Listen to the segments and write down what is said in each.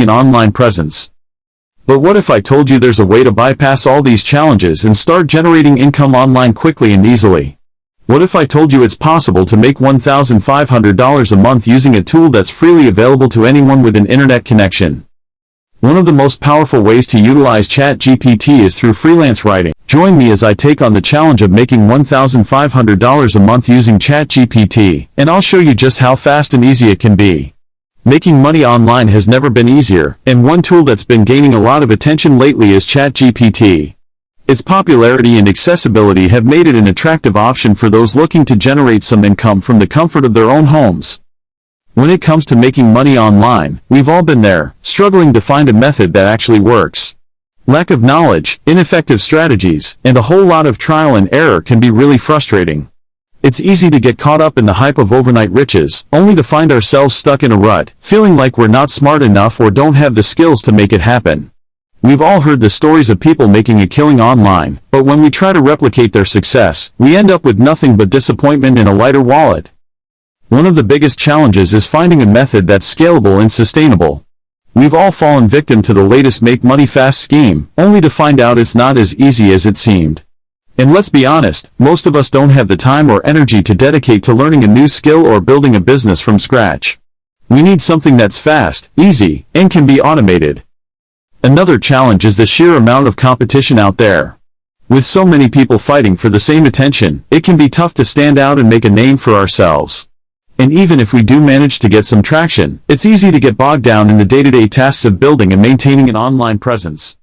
an online presence. But what if I told you there's a way to bypass all these challenges and start generating income online quickly and easily? What if I told you it's possible to make $1,500 a month using a tool that's freely available to anyone with an internet connection? One of the most powerful ways to utilize ChatGPT is through freelance writing. Join me as I take on the challenge of making $1,500 a month using ChatGPT, and I'll show you just how fast and easy it can be. Making money online has never been easier, and one tool that's been gaining a lot of attention lately is ChatGPT. Its popularity and accessibility have made it an attractive option for those looking to generate some income from the comfort of their own homes. When it comes to making money online, we've all been there, struggling to find a method that actually works. Lack of knowledge, ineffective strategies, and a whole lot of trial and error can be really frustrating. It's easy to get caught up in the hype of overnight riches, only to find ourselves stuck in a rut, feeling like we're not smart enough or don't have the skills to make it happen. We've all heard the stories of people making a killing online, but when we try to replicate their success, we end up with nothing but disappointment and a lighter wallet. One of the biggest challenges is finding a method that's scalable and sustainable. We've all fallen victim to the latest make money fast scheme, only to find out it's not as easy as it seemed. And let's be honest, most of us don't have the time or energy to dedicate to learning a new skill or building a business from scratch. We need something that's fast, easy, and can be automated. Another challenge is the sheer amount of competition out there. With so many people fighting for the same attention, it can be tough to stand out and make a name for ourselves. And even if we do manage to get some traction, it's easy to get bogged down in the day-to-day tasks of building and maintaining an online presence.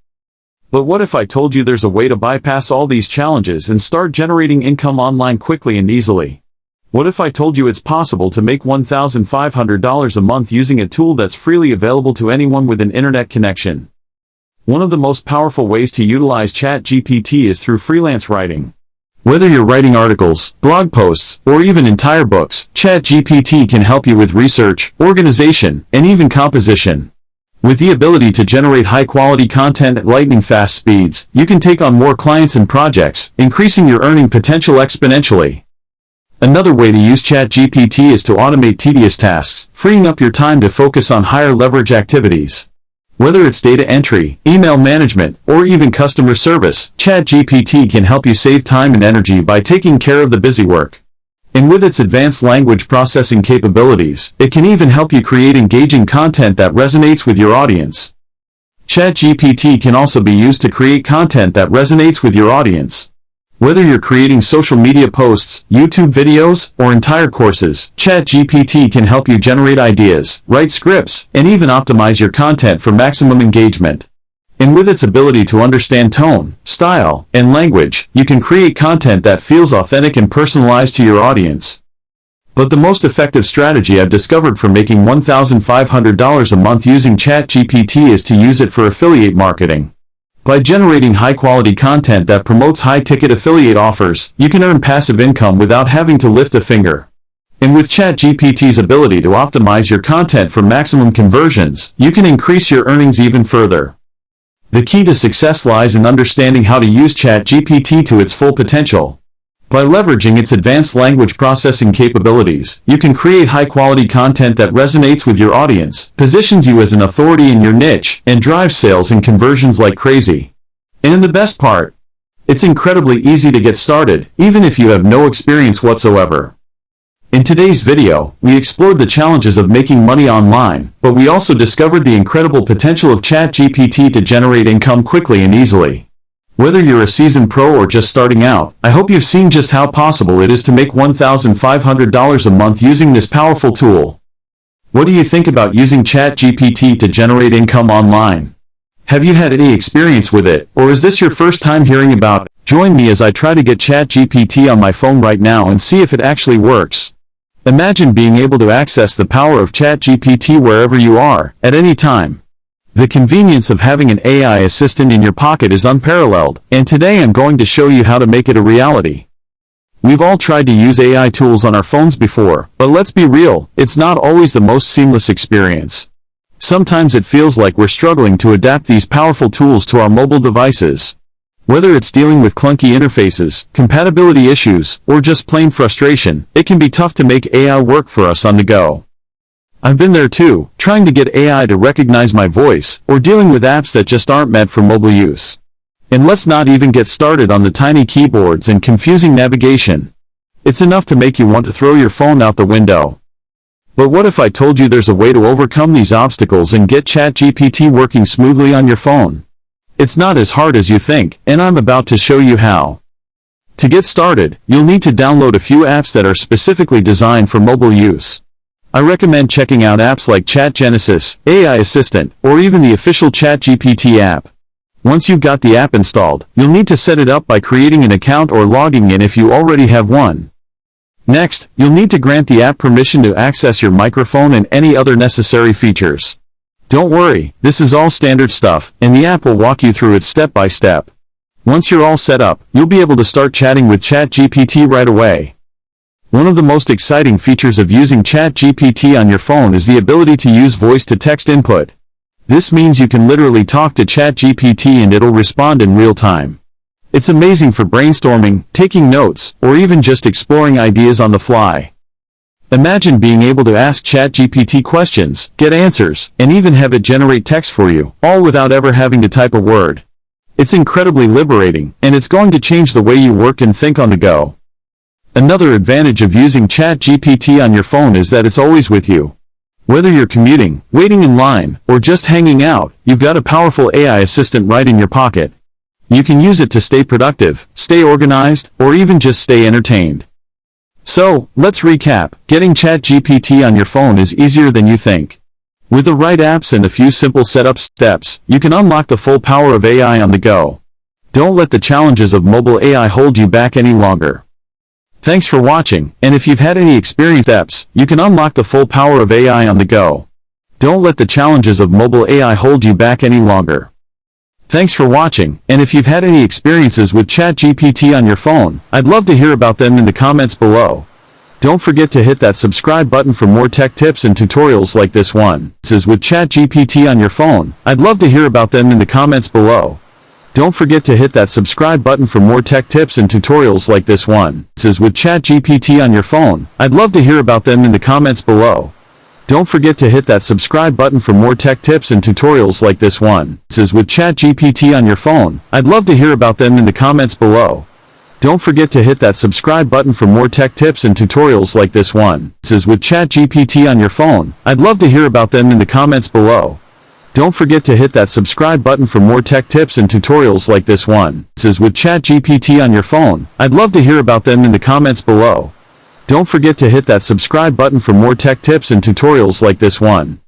But what if I told you there's a way to bypass all these challenges and start generating income online quickly and easily? What if I told you it's possible to make $1,500 a month using a tool that's freely available to anyone with an internet connection? One of the most powerful ways to utilize ChatGPT is through freelance writing. Whether you're writing articles, blog posts, or even entire books, ChatGPT can help you with research, organization, and even composition. With the ability to generate high-quality content at lightning-fast speeds, you can take on more clients and projects, increasing your earning potential exponentially. Another way to use ChatGPT is to automate tedious tasks, freeing up your time to focus on higher leverage activities. Whether it's data entry, email management, or even customer service, ChatGPT can help you save time and energy by taking care of the busy work. And with its advanced language processing capabilities, it can even help you create engaging content that resonates with your audience. ChatGPT can also be used to create content that resonates with your audience. Whether you're creating social media posts, YouTube videos, or entire courses, ChatGPT can help you generate ideas, write scripts, and even optimize your content for maximum engagement. And with its ability to understand tone, style, and language, you can create content that feels authentic and personalized to your audience. But the most effective strategy I've discovered for making $1,500 a month using ChatGPT is to use it for affiliate marketing. By generating high-quality content that promotes high-ticket affiliate offers, you can earn passive income without having to lift a finger. And with ChatGPT's ability to optimize your content for maximum conversions, you can increase your earnings even further. The key to success lies in understanding how to use ChatGPT to its full potential. By leveraging its advanced language processing capabilities, you can create high-quality content that resonates with your audience, positions you as an authority in your niche, and drives sales and conversions like crazy. And the best part, it's incredibly easy to get started, even if you have no experience whatsoever. In today's video, we explored the challenges of making money online, but we also discovered the incredible potential of ChatGPT to generate income quickly and easily. Whether you're a seasoned pro or just starting out, I hope you've seen just how possible it is to make $1,500 a month using this powerful tool. What do you think about using ChatGPT to generate income online? Have you had any experience with it, or is this your first time hearing about it? Join me as I try to get ChatGPT on my phone right now and see if it actually works. Imagine being able to access the power of ChatGPT wherever you are, at any time. The convenience of having an AI assistant in your pocket is unparalleled, and today I'm going to show you how to make it a reality. We've all tried to use AI tools on our phones before, but let's be real, it's not always the most seamless experience. Sometimes it feels like we're struggling to adapt these powerful tools to our mobile devices. Whether it's dealing with clunky interfaces, compatibility issues, or just plain frustration, it can be tough to make AI work for us on the go. I've been there too, trying to get AI to recognize my voice, or dealing with apps that just aren't meant for mobile use. And let's not even get started on the tiny keyboards and confusing navigation. It's enough to make you want to throw your phone out the window. But what if I told you there's a way to overcome these obstacles and get ChatGPT working smoothly on your phone? It's not as hard as you think, and I'm about to show you how. To get started, you'll need to download a few apps that are specifically designed for mobile use. I recommend checking out apps like ChatGenesis, AI Assistant, or even the official ChatGPT app. Once you've got the app installed, you'll need to set it up by creating an account or logging in if you already have one. Next, you'll need to grant the app permission to access your microphone and any other necessary features. Don't worry, this is all standard stuff, and the app will walk you through it step by step. Once you're all set up, you'll be able to start chatting with ChatGPT right away. One of the most exciting features of using ChatGPT on your phone is the ability to use voice-to-text input. This means you can literally talk to ChatGPT and it'll respond in real time. It's amazing for brainstorming, taking notes, or even just exploring ideas on the fly. Imagine being able to ask ChatGPT questions, get answers, and even have it generate text for you, all without ever having to type a word. It's incredibly liberating, and it's going to change the way you work and think on the go. Another advantage of using ChatGPT on your phone is that it's always with you. Whether you're commuting, waiting in line, or just hanging out, you've got a powerful AI assistant right in your pocket. You can use it to stay productive, stay organized, or even just stay entertained. So, let's recap. Getting ChatGPT on your phone is easier than you think. With the right apps and a few simple setup steps, you can unlock the full power of AI on the go. Don't let the challenges of mobile AI hold you back any longer. Thanks for watching, and if you've had any experience steps, you can unlock the full power of AI on the go. Don't let the challenges of mobile AI hold you back any longer. Thanks for watching, and if you've had any experiences with ChatGPT on your phone, I'd love to hear about them in the comments below. Don't forget to hit that subscribe button for more tech tips and tutorials like this one. With ChatGPT on your phone, I'd love to hear about them in the comments below. Don't forget to hit that subscribe button for more tech tips and tutorials like this one. With ChatGPT on your phone, I'd love to hear about them in the comments below. Don't forget to hit that subscribe button for more tech tips and tutorials like this one. With ChatGPT on your phone, I'd love to hear about them in the comments below. Don't forget to hit that subscribe button for more tech tips and tutorials like this one. With ChatGPT on your phone, I'd love to hear about them in the comments below. Don't forget to hit that subscribe button for more tech tips and tutorials like this one. With ChatGPT on your phone, I'd love to hear about them in the comments below. Don't forget to hit that subscribe button for more tech tips and tutorials like this one.